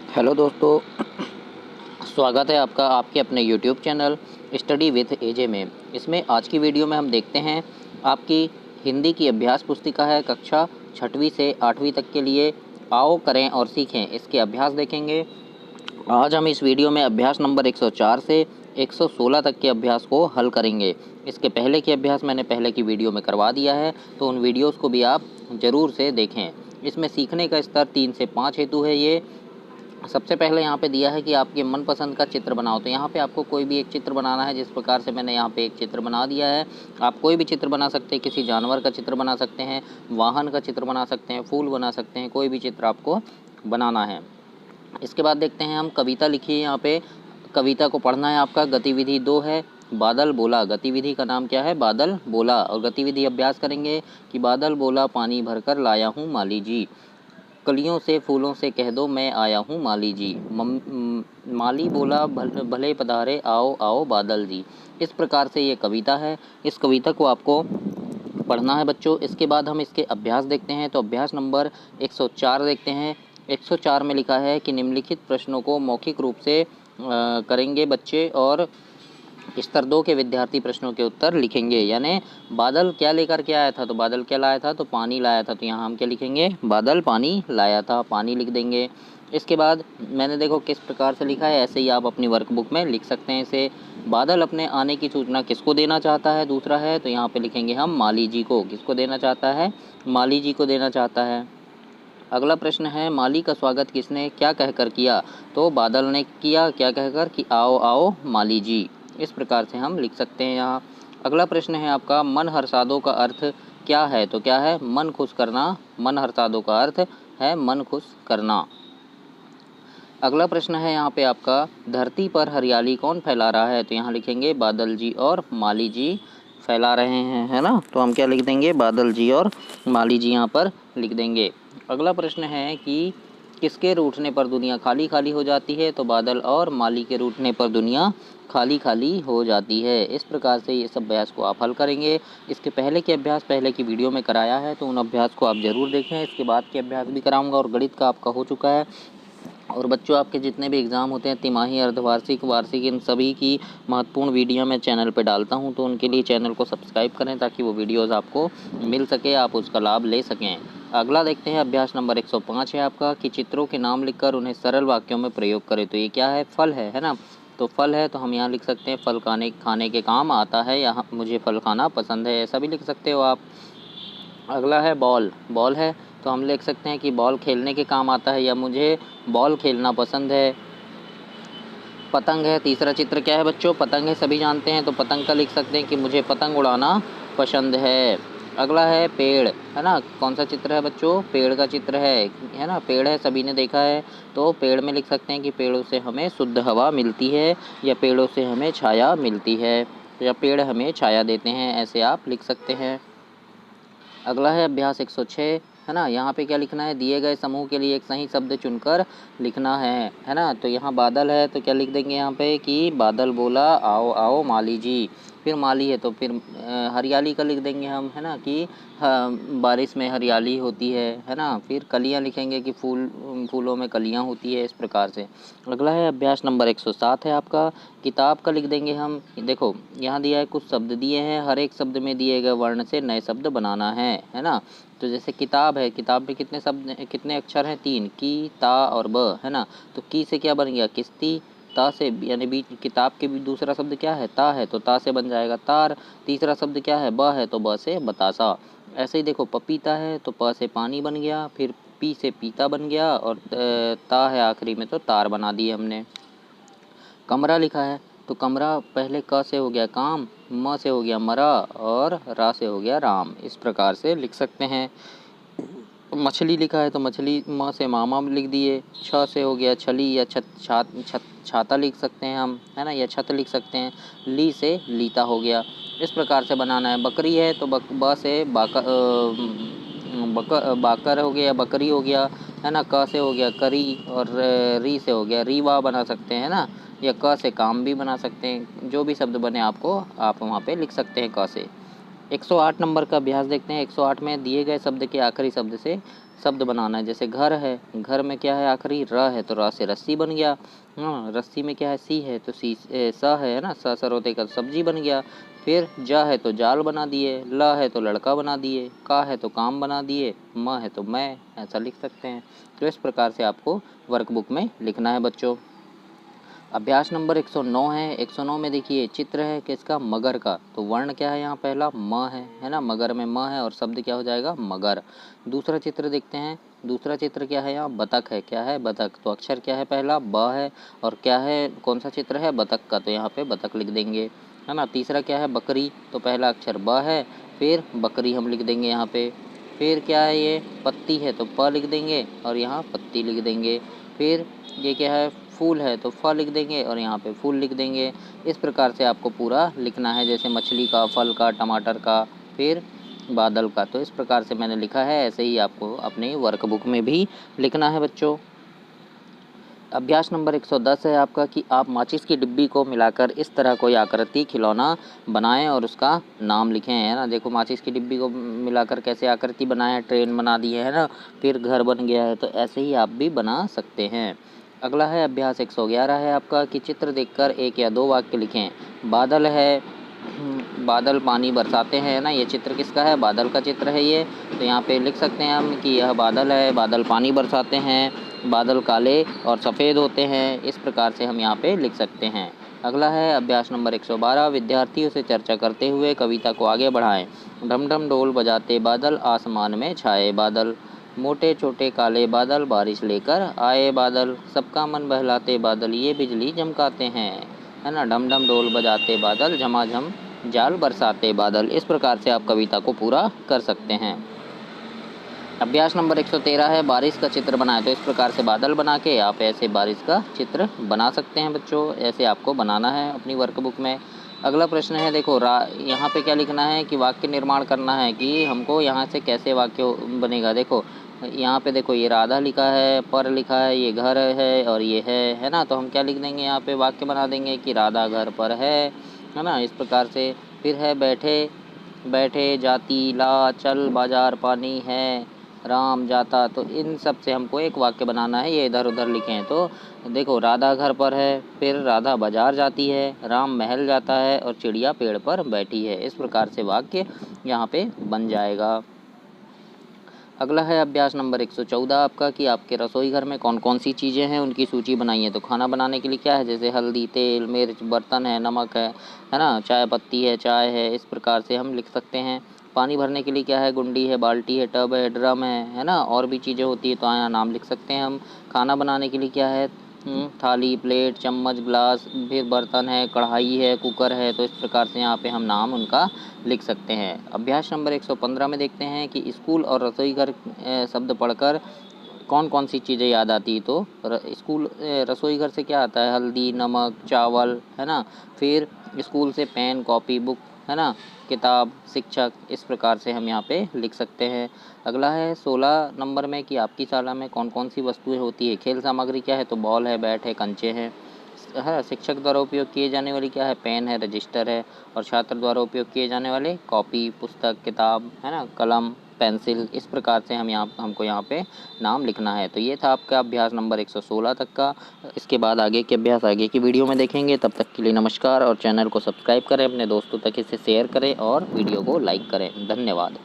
Hello दोस्तों, स्वागत है आपका आपके अपने यूट्यूब चैनल स्टडी विथ एजे में। इसमें आज की वीडियो में हम देखते हैं आपकी हिंदी की अभ्यास पुस्तिका है कक्षा 6वीं से 8वीं तक के लिए। आओ करें और सीखें, इसके अभ्यास देखेंगे। आज हम इस वीडियो में अभ्यास नंबर 104 से 116 तक के अभ्यास को हल करेंगे। इसके पहले के अभ्यास मैंने पहले की वीडियो में करवा दिया है, तो उन वीडियोस को भी आप ज़रूर से देखें। इसमें सीखने का स्तर 3 से 5 हेतु है। ये सबसे पहले यहाँ पे दिया है कि आपके मनपसंद का चित्र बनाओ। तो यहाँ पे आपको कोई भी एक चित्र बनाना है, जिस प्रकार से मैंने यहाँ पे एक चित्र बना दिया है। आप कोई भी चित्र बना सकते हैं, किसी जानवर का चित्र बना सकते हैं, वाहन का चित्र बना सकते हैं, फूल बना सकते हैं, कोई भी चित्र आपको बनाना है। इसके बाद देखते हैं हम कविता लिखी है। यहाँ पे कविता को पढ़ना है आपका। गतिविधि 2 है, बादल बोला। गतिविधि का नाम क्या है? बादल बोला। और गतिविधि अभ्यास करेंगे कि बादल बोला पानी भरकर लाया हूँ माली जी। कलियों से फूलों से कह दो मैं आया हूँ माली जी। माली बोला भले पधारे आओ आओ बादल जी। इस प्रकार से ये कविता है। इस कविता को आपको पढ़ना है बच्चों। इसके बाद हम इसके अभ्यास देखते हैं। तो अभ्यास नंबर 104 देखते हैं। 104 में लिखा है कि निम्नलिखित प्रश्नों को मौखिक रूप से करेंगे बच्चे, और स्तर 2 के विद्यार्थी प्रश्नों के उत्तर लिखेंगे। यानी बादल क्या लेकर के आया था? तो बादल क्या लाया था? तो पानी लाया था। तो यहाँ हम क्या लिखेंगे? बादल पानी लाया था, पानी लिख देंगे। इसके बाद मैंने देखो किस प्रकार से लिखा है, ऐसे ही आप अपनी वर्कबुक में लिख सकते हैं इसे। बादल अपने आने की सूचना किसको देना चाहता है? दूसरा है, तो यहाँ पे लिखेंगे हम माली जी को। किसको देना चाहता है? माली जी को देना चाहता है। अगला प्रश्न है, माली का स्वागत किसने क्या कहकर किया? तो बादल ने किया। क्या कहकर? कि आओ आओ माली जी। इस प्रकार से हम लिख सकते हैं यहाँ। अगला प्रश्न है आपका, मन हर्षादों का अर्थ क्या है? तो क्या है? मन खुश करना। मन हर्षादों का अर्थ है मन खुश करना। अगला प्रश्न है यहाँ पे आपका, धरती पर हरियाली कौन फैला रहा है? तो यहाँ लिखेंगे बादल जी और माली जी फैला रहे हैं, है ना। तो हम क्या लिख देंगे? बादल जी और माली जी यहाँ पर लिख देंगे। अगला प्रश्न है कि किसके रूठने पर दुनिया खाली खाली हो जाती है? तो बादल और माली के रूठने पर दुनिया खाली खाली हो जाती है। इस प्रकार से इस अभ्यास को आप हल करेंगे। इसके पहले के अभ्यास पहले की वीडियो में कराया है, तो उन अभ्यास को आप ज़रूर देखें। इसके बाद के अभ्यास भी कराऊंगा। और गणित का आपका हो चुका है। और बच्चों, आपके जितने भी एग्ज़ाम होते हैं, तिमाही, अर्धवार्षिक, वार्षिक, इन सभी की महत्वपूर्ण वीडियो मैं चैनल पे डालता हूं। तो उनके लिए चैनल को सब्सक्राइब करें, ताकि वो वीडियोस आपको मिल सके, आप उसका लाभ ले सकें। अगला देखते हैं, अभ्यास नंबर 105 है आपका, कि चित्रों के नाम लिखकर उन्हें सरल वाक्यों में प्रयोग करें। तो ये क्या है? फल है ना। तो फल है, तो हम यहाँ लिख सकते हैं फल खाने के काम आता है, या मुझे फल खाना पसंद है, ऐसा भी लिख सकते हो आप। अगला है बॉल। बॉल है, तो हम लिख सकते हैं कि बॉल खेलने के काम आता है, या मुझे बॉल खेलना पसंद है। पतंग है, तीसरा चित्र क्या है बच्चों? पतंग है, सभी जानते हैं। तो पतंग का लिख सकते हैं कि मुझे पतंग उड़ाना पसंद है। अगला है पेड़, है ना। कौन सा चित्र है बच्चों? पेड़ का चित्र है ना। पेड़ है, सभी ने देखा है। तो पेड़ में लिख सकते हैं कि पेड़ों से हमें शुद्ध हवा मिलती है, या पेड़ों से हमें छाया मिलती है, या पेड़ हमें छाया देते हैं, ऐसे आप लिख सकते हैं। अगला है अभ्यास 106, है ना। यहाँ पे क्या लिखना है? दिए गए समूह के लिए एक सही शब्द चुनकर लिखना है ना। तो यहाँ बादल है, तो क्या लिख देंगे यहाँ पे कि बादल बोला आओ आओ माली जी। फिर माली है, तो फिर हरियाली का लिख देंगे हम, है ना, कि बारिश में हरियाली होती है ना। फिर कलियाँ लिखेंगे कि फूलों में कलियाँ होती है, इस प्रकार से। अगला है अभ्यास नंबर 107 है आपका, किताब का लिख देंगे हम। देखो यहाँ दिया है, कुछ शब्द दिए हैं, हर एक शब्द में दिए गए वर्ण से नए शब्द बनाना है ना। तो जैसे किताब है, किताब में कितने शब्द, कितने अक्षर हैं? 3, की, ता और ब, है ना। तो की से क्या बन गया? किश्ती। ता से, यानी बीच किताब के भी दूसरा शब्द क्या है? ता है, तो ता से बन जाएगा तार। तीसरा शब्द क्या है? ब है, तो ब से बतासा। ऐसे ही देखो, पपीता है, तो प से पानी बन गया, फिर पी से पीता बन गया, और ता है आखिरी में, तो तार बना दिए हमने। कमरा लिखा है, तो कमरा पहले क से हो गया काम, म से हो गया मरा, और रा से हो गया राम। इस प्रकार से लिख सकते हैं। मछली लिखा है, तो मछली म से मामा लिख दिए। छ से हो गया छली, या छाता लिख सकते हैं हम, है ना, या छत लिख सकते हैं। ली से लीता हो गया। इस प्रकार से बनाना है। बकरी है, तो ब से बाकर हो गया, बकरी हो गया, है ना। क से हो गया करी, और री से हो गया रीवा बना सकते हैं ना, या क से काम भी बना सकते हैं। जो भी शब्द बने आपको, आप वहाँ पे लिख सकते हैं क से। 108 नंबर का अभ्यास देखते हैं। 108 में दिए गए शब्द के आखिरी शब्द से शब्द बनाना है। जैसे घर है, घर में क्या है आखिरी, र है तो र से रस्सी बन गया। रस्सी में क्या है, सी है तो स है ना, स सरोते का सब्जी बन गया। फिर जा है तो जाल बना दिए, ल है तो लड़का बना दिए, का है तो काम बना दिए, म है तो मैं, ऐसा लिख सकते हैं। तो इस प्रकार से आपको वर्कबुक में लिखना है बच्चों। अभ्यास नंबर 109 है। 109 में देखिए चित्र है किसका, मगर का। तो वर्ण क्या है यहाँ, पहला म है ना, मगर में म है और शब्द क्या हो जाएगा, मगर। दूसरा चित्र देखते हैं। दूसरा चित्र क्या है यहाँ, बतख है। क्या है, बतख। तो अक्षर क्या है, पहला ब है और क्या है, कौन सा चित्र है, बतख का। तो यहाँ पे बतख लिख देंगे, है ना। तीसरा क्या है, बकरी। तो पहला अक्षर ब है, फिर बकरी हम लिख देंगे यहाँ पे। फिर क्या है, ये पत्ती है तो प लिख देंगे और यहाँ पत्ती लिख देंगे। फिर ये क्या है, फूल है तो फ लिख देंगे और यहाँ पे फूल लिख देंगे। इस प्रकार से आपको पूरा लिखना है, जैसे मछली का, फल का, टमाटर का, फिर बादल का। तो इस प्रकार से मैंने लिखा है, ऐसे ही आपको अपनी वर्कबुक में भी लिखना है बच्चों। अभ्यास नंबर 110 है आपका कि आप माचिस की डिब्बी को मिलाकर इस तरह कोई आकृति खिलौना बनाएं और उसका नाम लिखें, है ना। देखो माचिस की डिब्बी को मिलाकर कैसे आकृति बनाए, ट्रेन बना दी है ना, फिर घर बन गया है। तो ऐसे ही आप भी बना सकते हैं। अगला है अभ्यास 111 है आपका कि चित्र देखकर 1 या 2 वाक्य लिखें। बादल है, बादल पानी बरसाते हैं ना, ये चित्र किसका है, बादल का चित्र है ये। तो यहाँ पे लिख सकते हैं हम कि यह बादल है, बादल पानी बरसाते हैं, बादल काले और सफ़ेद होते हैं। इस प्रकार से हम यहाँ पे लिख सकते हैं। अगला है अभ्यास नंबर 112, विद्यार्थियों से चर्चा करते हुए कविता को आगे बढ़ाएं। ढम ढम ढोल बजाते बादल, आसमान में छाए बादल, मोटे छोटे काले बादल, बारिश लेकर आए बादल, सबका मन बहलाते बादल, ये बिजली चमकाते हैं, है ना। ढम ढम ढोल बजाते बादल, झमाझम जाल बरसाते बादल। इस प्रकार से आप कविता को पूरा कर सकते हैं। अभ्यास नंबर 113 है, बारिश का चित्र बनाएं। तो इस प्रकार से बादल बना के आप ऐसे बारिश का चित्र बना सकते हैं बच्चों। ऐसे आपको बनाना है अपनी वर्कबुक में। अगला प्रश्न है, देखो यहाँ पे क्या लिखना है कि वाक्य निर्माण करना है कि हमको यहाँ से कैसे वाक्य बनेगा। देखो यहाँ पे देखो ये राधा लिखा है, पर लिखा है, ये घर है और ये है ना। तो हम क्या लिख देंगे, यहाँ पे वाक्य बना देंगे कि राधा घर पर है ना। इस प्रकार से फिर है बैठे, बैठे जाती ला, चल बाजार पानी है, राम जाता। तो इन सब से हमको एक वाक्य बनाना है, ये इधर उधर लिखे हैं। तो देखो राधा घर पर है, फिर राधा बाजार जाती है, राम महल जाता है और चिड़िया पेड़ पर बैठी है। इस प्रकार से वाक्य यहाँ पे बन जाएगा। अगला है अभ्यास नंबर 114 आपका कि आपके रसोई घर में कौन कौन सी चीज़ें हैं उनकी सूची बनाइए। तो खाना बनाने के लिए क्या है, जैसे हल्दी, तेल, मिर्च, बर्तन है, नमक है ना, चाय पत्ती है, चाय है। इस प्रकार से हम लिख सकते हैं। पानी भरने के लिए क्या है, गुंडी है, बाल्टी है, टब है, ड्रम है ना, और भी चीज़ें होती है तो यहाँ नाम लिख सकते हैं हम। खाना बनाने के लिए क्या है, थाली, प्लेट, चम्मच, ग्लास, फिर बर्तन है, कढ़ाई है, कुकर है। तो इस प्रकार से यहाँ पे हम नाम उनका लिख सकते हैं। अभ्यास नंबर 115 में देखते हैं कि स्कूल और रसोई घर शब्द पढ़कर कौन कौन सी चीज़ें याद आती। तो रसोई घर से क्या आता है, हल्दी, नमक, चावल, है ना। फिर स्कूल से पेन, कॉपी, बुक, है ना, किताब, शिक्षक। इस प्रकार से हम यहाँ पे लिख सकते हैं। अगला है 16 नंबर में कि आपकी शाला में कौन कौन सी वस्तुएं होती है। खेल सामग्री क्या है, तो बॉल है, बैट है, कंचे हैं, है। शिक्षक द्वारा उपयोग किए जाने वाली क्या है, पेन है, रजिस्टर है। और छात्र द्वारा उपयोग किए जाने वाले कॉपी, पुस्तक, किताब, है ना, कलम, पेंसिल। इस प्रकार से हमको यहाँ पे नाम लिखना है। तो ये था आपका अभ्यास नंबर 116 तक का। इसके बाद आगे के अभ्यास आगे की वीडियो में देखेंगे। तब तक के लिए नमस्कार और चैनल को सब्सक्राइब करें, अपने दोस्तों तक इसे शेयर करें और वीडियो को लाइक करें। धन्यवाद।